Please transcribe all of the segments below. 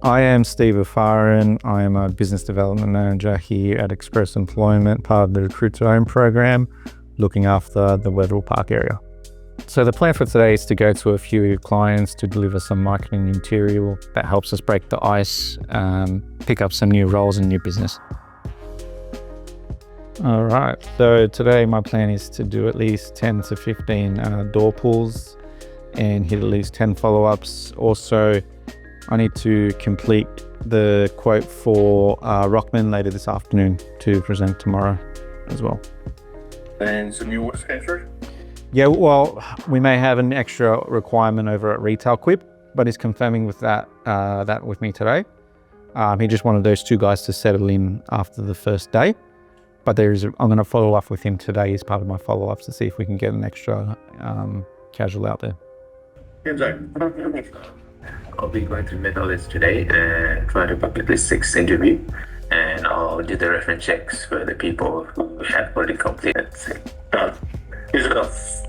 I am Steve Afarin. I am a business development manager here at Express Employment, part of the Recruit to Own program, looking after the Wetherill Park area. So the plan for today is to go to a few clients to deliver some marketing material that helps us break the ice, pick up some new roles and new business. All right, so today my plan is to do at least 10 to 15 door pulls and hit at least 10 follow-ups. Also, I need to complete the quote for Rockman later this afternoon to present tomorrow as well. And some new orders came through? Yeah, well, we may have an extra requirement over at Retail Quip, but he's confirming with that with me today. He just wanted those two guys to settle in after the first day. But I'm going to follow up with him today as part of my follow-ups to see if we can get an extra casual out there. I'll be going through Metal List today and try to book at least 6 interviews, and I'll do the reference checks for the people who have already completed. Here's it off.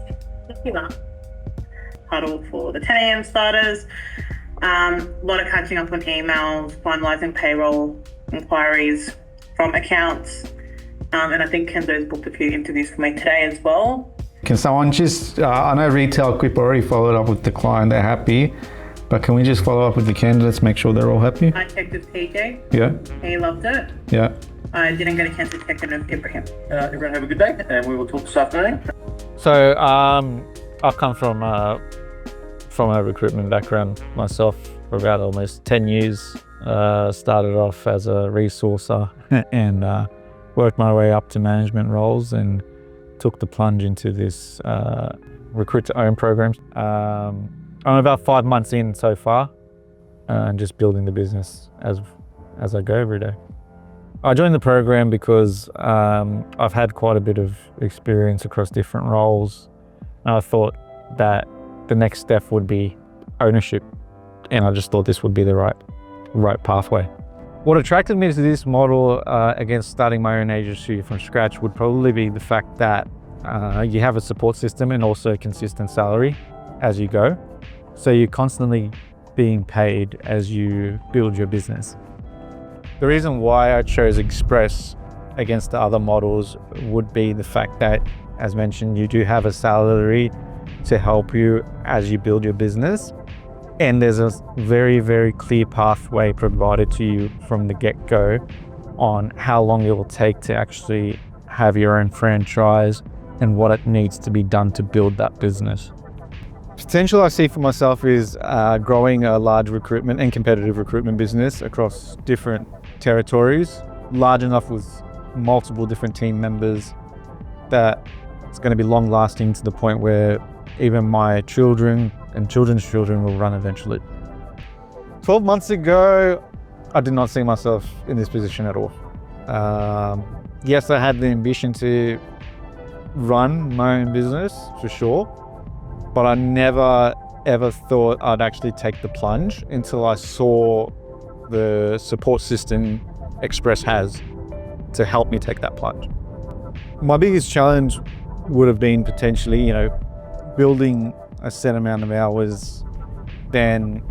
Huddle for the 10 a.m. starters. A lot of catching up on emails, finalising payroll inquiries from accounts. And I think Kenzo's booked a few interviews for me today as well. Can someone just, I know Retail Quip already followed up with the client, they're happy, but can we just follow up with the candidates, make sure they're all happy? I checked with PJ. Yeah. He loved it. Yeah. I didn't get a chance to check in with Ibrahim. Everyone have a good day, and we will talk this afternoon. So I've come from a recruitment background myself for about almost 10 years. Started off as a resourcer and worked my way up to management roles and took the plunge into this Recruit to Own program. I'm about 5 months in so far and just building the business as I go every day. I joined the program because I've had quite a bit of experience across different roles. And I thought that the next step would be ownership, and I just thought this would be the right pathway. What attracted me to this model against starting my own agency from scratch would probably be the fact that you have a support system and also a consistent salary as you go. So you're constantly being paid as you build your business. The reason why I chose Express against the other models would be the fact that, as mentioned, you do have a salary to help you as you build your business. And there's a very, very clear pathway provided to you from the get-go on how long it will take to actually have your own franchise and what it needs to be done to build that business. Potential I see for myself is growing a large recruitment and competitive recruitment business across different territories, large enough with multiple different team members that it's going to be long lasting to the point where even my children and children's children will run eventually. 12 months ago, I did not see myself in this position at all. Yes, I had the ambition to run my own business for sure, but I never ever thought I'd actually take the plunge until I saw the support system Express has to help me take that plunge. My biggest challenge would have been potentially, building a set amount of hours, then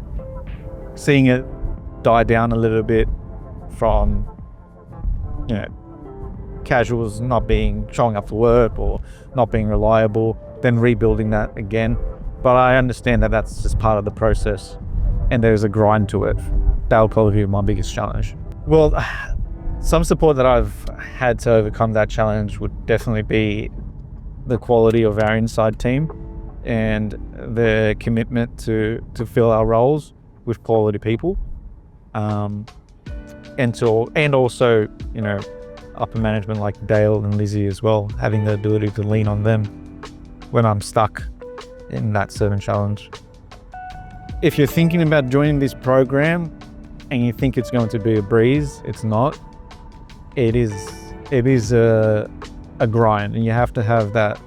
seeing it die down a little bit from, casuals not showing up for work or not being reliable, then rebuilding that again. But I understand that that's just part of the process and there's a grind to it. That would probably be my biggest challenge. Well, some support that I've had to overcome that challenge would definitely be the quality of our inside team and the commitment to fill our roles with quality people, and also upper management like Dale and Lizzie as well, having the ability to lean on them when I'm stuck in that certain challenge. If you're thinking about joining this program and you think it's going to be a breeze, it's not. It is a grind, and you have to have that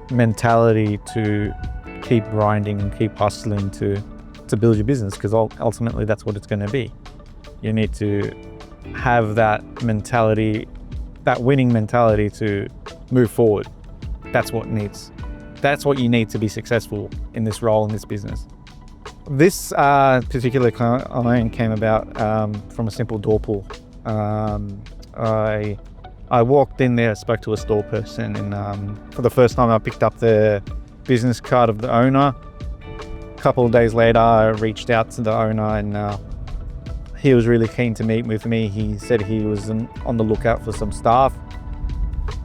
mentality to keep grinding and keep hustling to build your business, because ultimately that's what it's going to be. You need to have that mentality, that winning mentality to move forward. That's what you need to be successful in this role, in this business. This particular client came about from a simple door pull. I walked in there, spoke to a store person, and for the first time I picked up the business card of the owner. A couple of days later I reached out to the owner, and he was really keen to meet with me. He said he was on the lookout for some staff.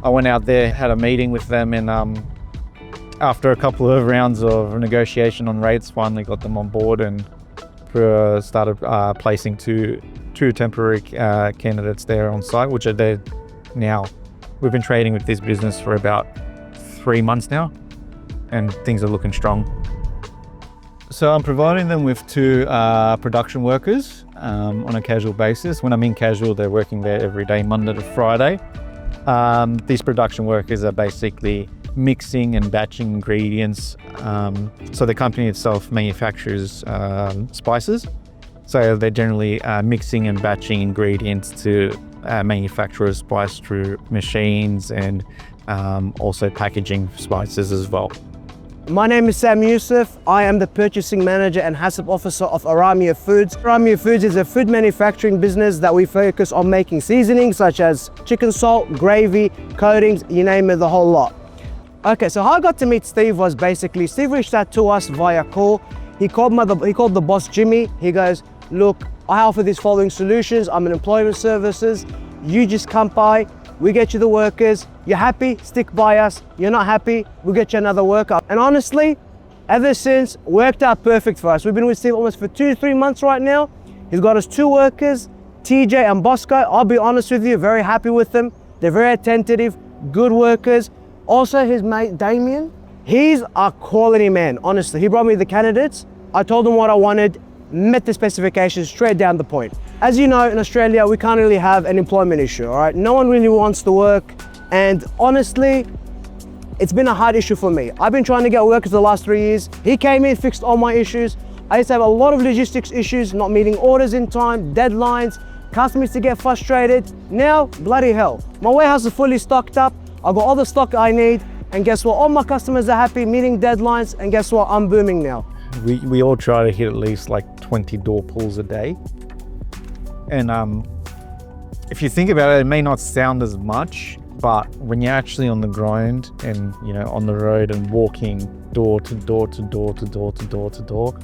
I went out there, had a meeting with them, and after a couple of rounds of negotiation on rates, finally got them on board and started placing two temporary candidates there on site, which are there now. We've been trading with this business for about 3 months now, and things are looking strong. So I'm providing them with 2 production workers on a casual basis. When I mean casual, they're working there every day, Monday to Friday. These production workers are basically mixing and batching ingredients. So the company itself manufactures spices. So they're generally mixing and batching ingredients to manufacture a spice through machines, and also packaging spices as well. My name is Sam Youssef. I am the purchasing manager and HACCP officer of Aramia Foods. Aramia Foods is a food manufacturing business that we focus on making seasonings such as chicken salt, gravy, coatings, you name it, the whole lot. Okay, so how I got to meet Steve was basically, Steve reached out to us via call. He called the boss Jimmy. He goes, look, I offer these following solutions. I'm an employment services. You just come by, we get you the workers. You're happy, stick by us. You're not happy, we'll get you another worker. And honestly, ever since, worked out perfect for us. We've been with Steve almost for 2 to 3 months right now. He's got us 2 workers, TJ and Bosco. I'll be honest with you, very happy with them. They're very attentive, good workers. Also his mate, Damien, he's a quality man, honestly. He brought me the candidates. I told him what I wanted, met the specifications straight down the point. As you know, in Australia, we can't really have an employment issue, all right? No one really wants to work. And honestly, it's been a hard issue for me. I've been trying to get workers the last 3 years. He came in, fixed all my issues. I used to have a lot of logistics issues, not meeting orders in time, deadlines, customers to get frustrated. Now, bloody hell, my warehouse is fully stocked up. I've got all the stock I need. And guess what? All my customers are happy, meeting deadlines. And guess what? I'm booming now. We all try to hit at least like 20 door pulls a day. And if you think about it, it may not sound as much, but when you're actually on the grind and, you know, on the road and walking door to door to door to door to door to door,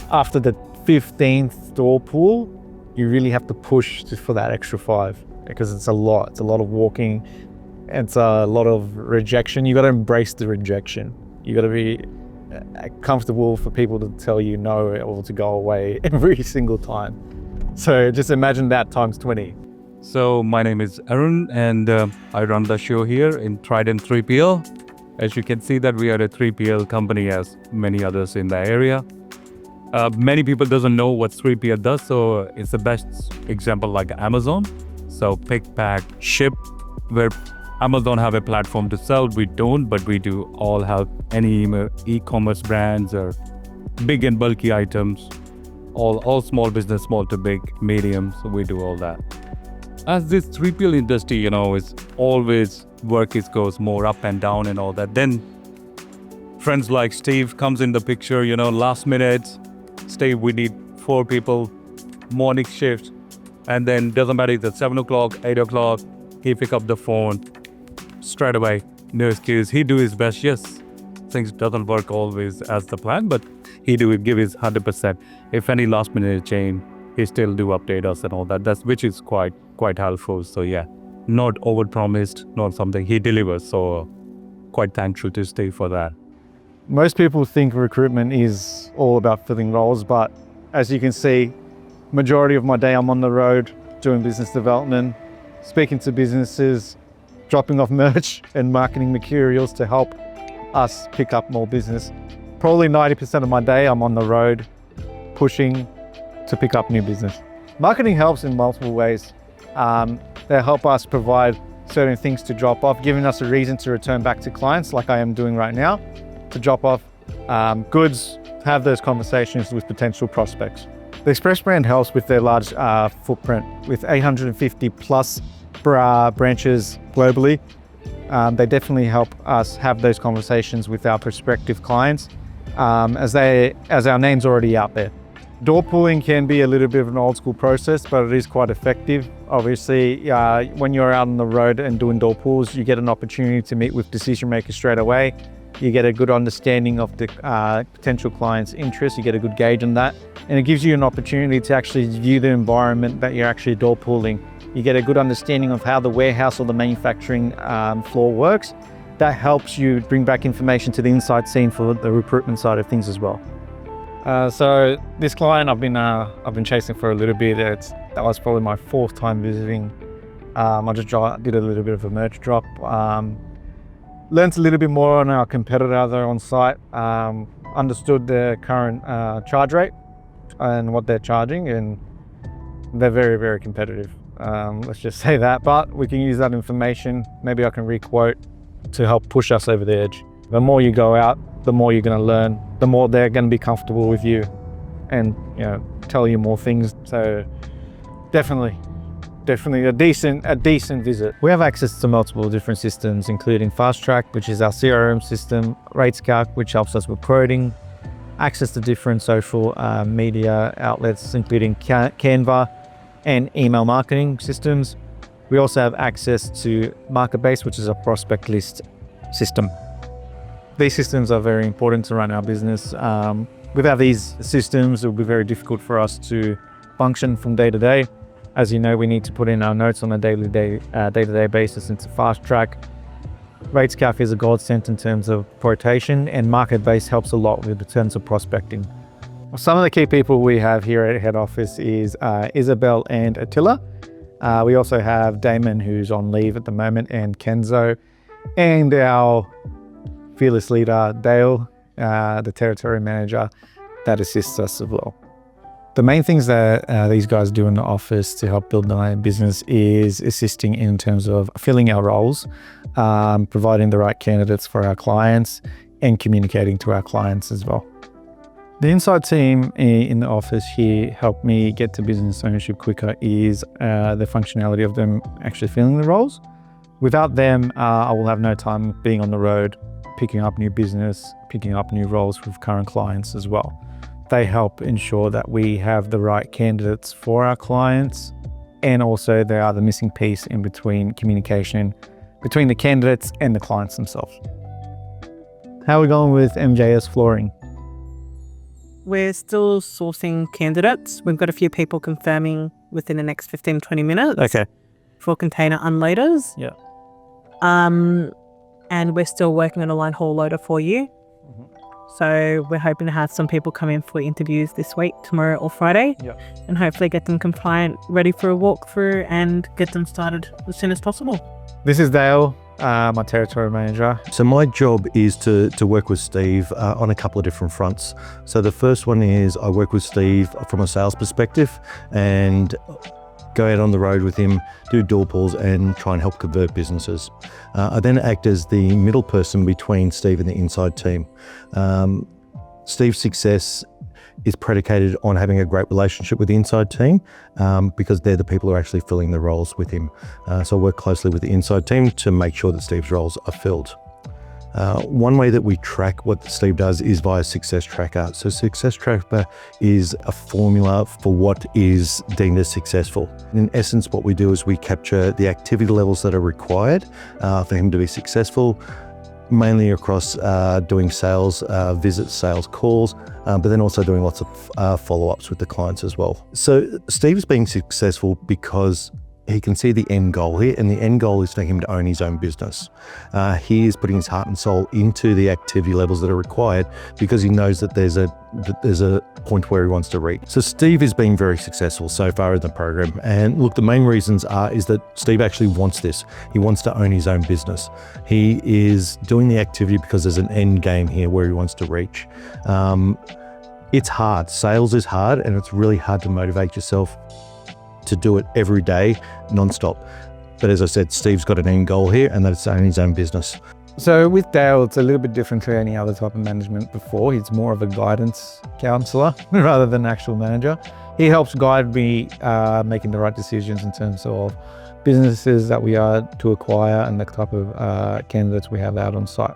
after the 15th door pull, you really have to push for that extra 5, because it's a lot. It's a lot of walking. It's a lot of rejection. You got to embrace the rejection. You got to be comfortable for people to tell you no or to go away every single time. So just imagine that times 20. So my name is Afarin, and I run the show here in Trident 3PL. As you can see that we are a 3PL company as many others in the area. Many people doesn't know what 3PL does, so it's the best example like Amazon. So pick, pack, ship, where Amazon have a platform to sell, we don't, but we do all help any e-commerce brands or big and bulky items, all small business, small to big, medium, so we do all that. As this 3PL industry, you know, is always goes more up and down and all that. Then friends like Steve comes in the picture, you know, last minute, Steve, we need 4 people, morning shift, and then doesn't matter if it's 7 o'clock, 8 o'clock, he pick up the phone straight away, no excuse. He do his best. Yes, things doesn't work always as the plan, but he do give his 100%. If any last minute change, he still do update us and all that. That's which is quite helpful. So yeah, not over promised, not something, he delivers. So quite thankful to Steve for that. Most people think recruitment is all about filling roles, but as you can see, majority of my day I'm on the road doing business development, speaking to businesses, dropping off merch and marketing materials to help us pick up more business. Probably 90% of my day I'm on the road pushing to pick up new business. Marketing helps in multiple ways. They help us provide certain things to drop off, giving us a reason to return back to clients like I am doing right now, to drop off goods, have those conversations with potential prospects. The Express brand helps with their large footprint with 850 plus branches globally. They definitely help us have those conversations with our prospective clients as our name's already out there. Door pulling can be a little bit of an old school process, but it is quite effective. Obviously, when you're out on the road and doing door pulls, you get an opportunity to meet with decision makers straight away. You get a good understanding of the potential client's interests. You get a good gauge on that. And it gives you an opportunity to actually view the environment that you're actually door pulling. You get a good understanding of how the warehouse or the manufacturing floor works. That helps you bring back information to the inside scene for the recruitment side of things as well. So this client I've been chasing for a little bit. That was probably my 4th time visiting. I just did a little bit of a merch drop. Learned a little bit more on our competitor there on site. Understood the current charge rate and what they're charging, and they're very, very competitive. Let's just say that. But we can use that information. Maybe I can re-quote to help push us over the edge. The more you go out, the more you're going to learn, the more they're going to be comfortable with you and, tell you more things. So definitely a decent visit. We have access to multiple different systems, including Fast Track, which is our CRM system, Rates Calc, which helps us with quoting, access to different social media outlets, including Canva and email marketing systems. We also have access to Marketbase, which is a prospect list system. These systems are very important to run our business. Without these systems, it would be very difficult for us to function from day to day. As you know, we need to put in our notes on a day-to-day basis into Fast Track. Rates Calc is a godsend in terms of quotation, and Marketbase helps a lot with the terms of prospecting. Some of the key people we have here at head office is Isabel and Attila. We also have Damon, who's on leave at the moment, and Kenzo, and our fearless leader, Dale, the territory manager, that assists us as well. The main things that these guys do in the office to help build the business is assisting in terms of filling our roles, providing the right candidates for our clients, and communicating to our clients as well. The inside team in the office here help me get to business ownership quicker is the functionality of them actually filling the roles. Without them, I will have no time being on the road, picking up new business, picking up new roles with current clients as well. They help ensure that we have the right candidates for our clients, and also they are the missing piece in between communication between the candidates and the clients themselves. How are we going with MJS flooring? We're still sourcing candidates. We've got a few people confirming within the next 15-20 minutes. Okay. For container unloaders. Yeah. And we're still working on a line haul loader for you. So we're hoping to have some people come in for interviews this week, tomorrow or Friday. Yeah. And hopefully get them compliant, ready for a walkthrough, and get them started as soon as possible. This is Dale, my territory manager. So my job is to work with Steve on a couple of different fronts. So the first one is I work with Steve from a sales perspective and go out on the road with him, do door pulls and try and help convert businesses. I then act as the middle person between Steve and the inside team. Steve's success is predicated on having a great relationship with the inside team because they're the people who are actually filling the roles with him. So I work closely with the inside team to make sure that Steve's roles are filled. One way that we track what Steve does is via Success Tracker. So Success Tracker is a formula for what is deemed as successful. In essence, what we do is we capture the activity levels that are required for him to be successful, mainly across doing sales visits, sales calls, but then also doing lots of follow-ups with the clients as well. So Steve's being successful because he can see the end goal here, and the end goal is for him to own his own business. He is putting his heart and soul into the activity levels that are required because he knows that there's a point where he wants to reach. So Steve is being very successful so far in the program. And look, the main reasons is that Steve actually wants this. He wants to own his own business. He is doing the activity because there's an end game here where he wants to reach. It's hard. Sales is hard, and it's really hard to motivate yourself to do it every day, non-stop. But as I said, Steve's got an end goal here, and that's own his own business. So with Dale, it's a little bit different to any other type of management before. He's more of a guidance counselor rather than actual manager. He helps guide me making the right decisions in terms of businesses that we are to acquire and the type of candidates we have out on site.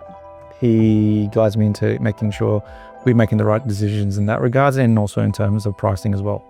he guides me into making sure we're making the right decisions in that regards, and also in terms of pricing as well.